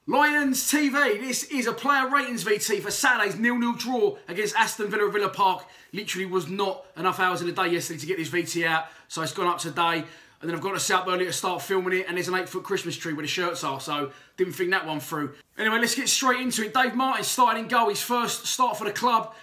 Lions TV, this is a player ratings VT for Saturday's 0-0 draw against Aston Villa at Villa Park. Literally was not enough hours in the day yesterday to get this VT out, so it's gone up today. And then I've got to set up early to start filming it, and there's an 8-foot Christmas tree where the shirts are, so didn't think that one through. Anyway, let's get straight into it. Dave Martin started in goal, his first start for the club.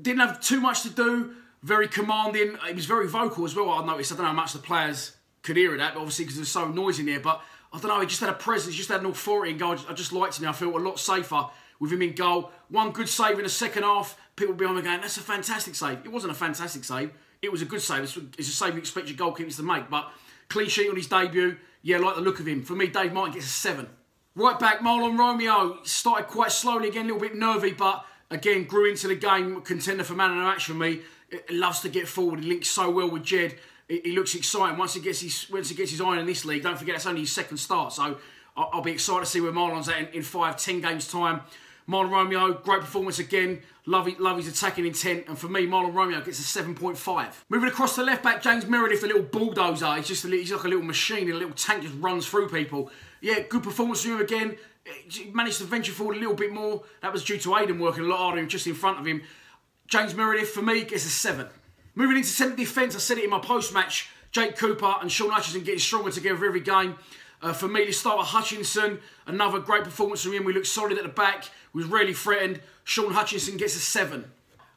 Didn't have too much to do, very commanding. He was very vocal as well, I noticed. I don't know how much the players could hear of that, but obviously because there's so noisy in there. But I don't know, he just had a presence, he just had an authority in goal. I just liked him. I felt a lot safer with him in goal. One good save in the second half. People behind me going, that's a fantastic save. It wasn't a fantastic save. It was a good save. It's a save you expect your goalkeepers to make. But clean sheet on his debut. Yeah, I like the look of him. For me, Dave Martin gets a 7. Right back, Marlon Romeo. Started quite slowly again, a little bit nervy, but again, grew into the game. Contender for man of the match for me. He loves to get forward. He links so well with Jed. He looks exciting. Once he gets his iron in this league, don't forget that's only his second start. So I'll be excited to see where Marlon's at in 5-10 games time. Marlon Romeo, great performance again. Love his attacking intent. And for me, Marlon Romeo gets a 7.5. Moving across to left back, James Meredith, the little bulldozer. He's like a little machine, a little tank, just runs through people. Yeah, good performance from him again. He managed to venture forward a little bit more. That was due to Aidan working a lot harder just in front of him. James Meredith, for me, gets a 7. Moving into centre defence, I said it in my post-match, Jake Cooper and Sean Hutchinson getting stronger together every game. For me, let's start with Hutchinson. Another great performance from him. We looked solid at the back. We was really threatened. Sean Hutchinson gets a 7.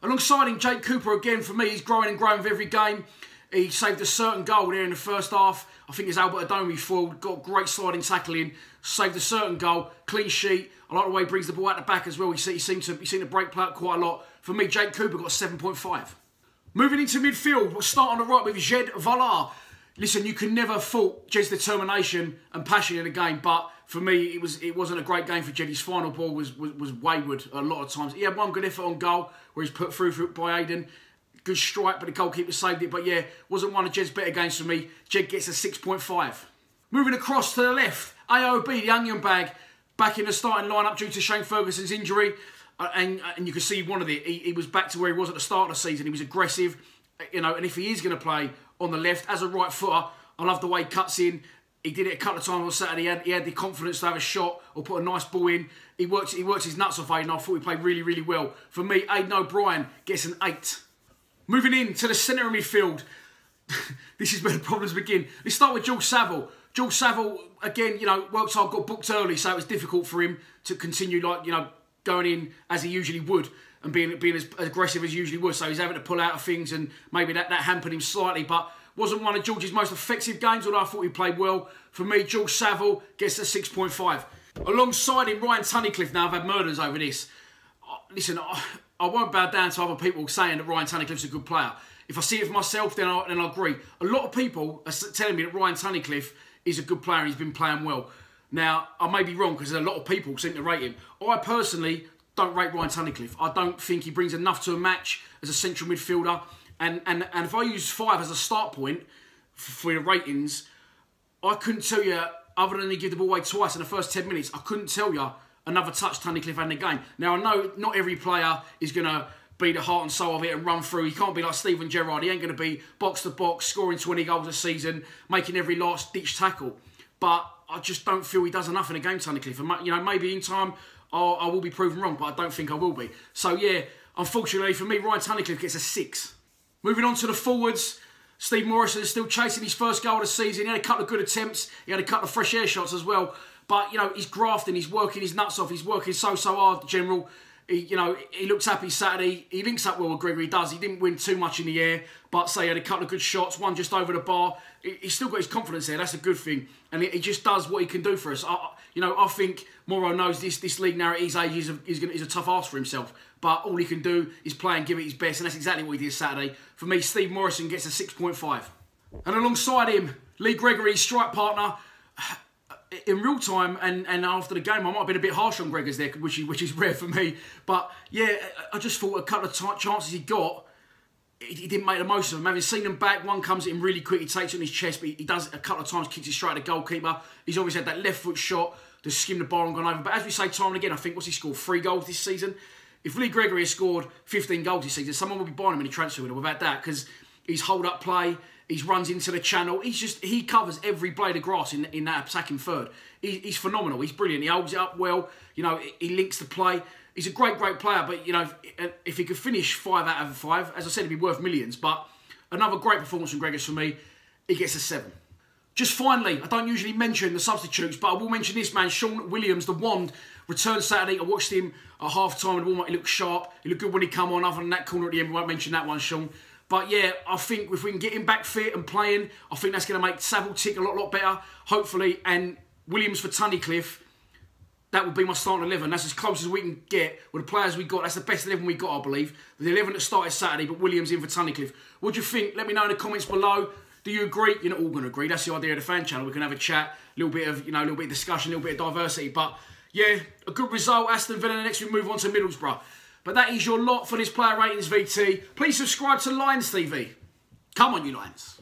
Alongside him, Jake Cooper, again, for me, he's growing and growing with every game. He saved a certain goal there in the first half. I think it's Albert Adomi forward. Got great sliding tackling. Saved a certain goal. Clean sheet. I like the way he brings the ball out the back as well. He seemed to break play up quite a lot. For me, Jake Cooper got a 7.5. Moving into midfield, we'll start on the right with Jed Vallard. Listen, you can never fault Jed's determination and passion in the game, but for me, it wasn't a great game for Jed. His final ball was wayward a lot of times. He had one good effort on goal where he's put through by Aidan. Good strike, but the goalkeeper saved it. But yeah, wasn't one of Jed's better games for me. Jed gets a 6.5. Moving across to the left, AOB, the onion bag, back in the starting lineup due to Shane Ferguson's injury. And you can see one of it. He was back to where he was at the start of the season. He was aggressive, you know. And if he is going to play on the left as a right footer, I love the way he cuts in. He did it a couple of times on Saturday. He had the confidence to have a shot or put a nice ball in. He works his nuts off, Aidan. I thought he played really, really well. For me, Aidan O'Brien gets an 8. Moving in to the centre of midfield. This is where the problems begin. Let's start with Jules Saville. Jules Saville, again, you know, worked hard, got booked early, so it was difficult for him to continue, like, you know, going in as he usually would and being as aggressive as he usually would. So he's having to pull out of things, and maybe that hampered him slightly, but wasn't one of George's most effective games, although I thought he played well. For me, George Saville gets a 6.5. Alongside him, Ryan Tunnicliffe. Now, I've had murders over this. Listen, I won't bow down to other people saying that Ryan Tunnicliffe's a good player. If I see it for myself, then I agree. A lot of people are telling me that Ryan Tunnicliffe is a good player and he's been playing well. Now, I may be wrong because a lot of people seem to rate him. I personally don't rate Ryan Tunnicliffe. I don't think he brings enough to a match as a central midfielder. And if I use 5 as a start point for the ratings, I couldn't tell you, other than he gave the ball away twice in the first 10 minutes, I couldn't tell you another touch Tunnicliffe had in the game. Now, I know not every player is going to be the heart and soul of it and run through. He can't be like Steven Gerrard. He ain't going to be box to box, scoring 20 goals a season, making every last ditch tackle. But I just don't feel he does enough in the game, Tunnicliffe. And, you know, maybe in time I will be proven wrong, but I don't think I will be. So yeah, unfortunately for me, Ryan Tunnicliffe gets a 6. Moving on to the forwards, Steve Morrison is still chasing his first goal of the season. He had a couple of good attempts. He had a couple of fresh air shots as well. But, you know, he's grafting, he's working his nuts off. He's working so hard, the General. He looks happy Saturday. He links up well with Gregory. He does. He didn't win too much in the air, but say he had a couple of good shots, one just over the bar. He's still got his confidence there. That's a good thing, and he just does what he can do for us. I think Morrow knows this league now at his age is a tough ask for himself, but all he can do is play and give it his best, and that's exactly what he did Saturday. For me, Steve Morrison gets a 6.5, and alongside him, Lee Gregory, his strike partner. In real time and after the game, I might have been a bit harsh on Gregors there, which is rare for me. But yeah, I just thought a couple of chances he got, he didn't make the most of them. Having seen them back, one comes at him really quick, he takes it on his chest, but he does a couple of times, kicks it straight at the goalkeeper. He's always had that left foot shot to skim the bar and gone over. But as we say time and again, I think, what's he scored? 3 goals this season? If Lee Gregory has scored 15 goals this season, someone will be buying him in a transfer window without that, because his hold-up play, his runs into the channel. He covers every blade of grass in that attacking third. He's phenomenal. He's brilliant. He holds it up well. You know, he links the play. He's a great player, but, you know, if he could finish 5 out of 5, as I said, he'd be worth millions. But another great performance from Gregors for me. He gets a 7. Just finally, I don't usually mention the substitutes, but I will mention this man, Sean Williams, the Wand, returned Saturday. I watched him at half-time in the warm-up. He looked sharp. He looked good when he come on. Other than that corner at the end, we won't mention that one, Sean. But yeah, I think if we can get him back fit and playing, I think that's going to make Saville tick a lot better, hopefully. And Williams for Tunnicliffe, that would be my starting 11. That's as close as we can get with the players we got. That's the best 11 we got, I believe. The 11 that started Saturday, but Williams in for Tunnicliffe. What do you think? Let me know in the comments below. Do you agree? You're not all going to agree. That's the idea of the fan channel. We can have a chat, a little bit of, you know, a little bit of discussion, a little bit of diversity. But yeah, a good result. Aston Villa. Next we move on to Middlesbrough. But that is your lot for this player ratings VT. Please subscribe to Lions TV. Come on, you Lions.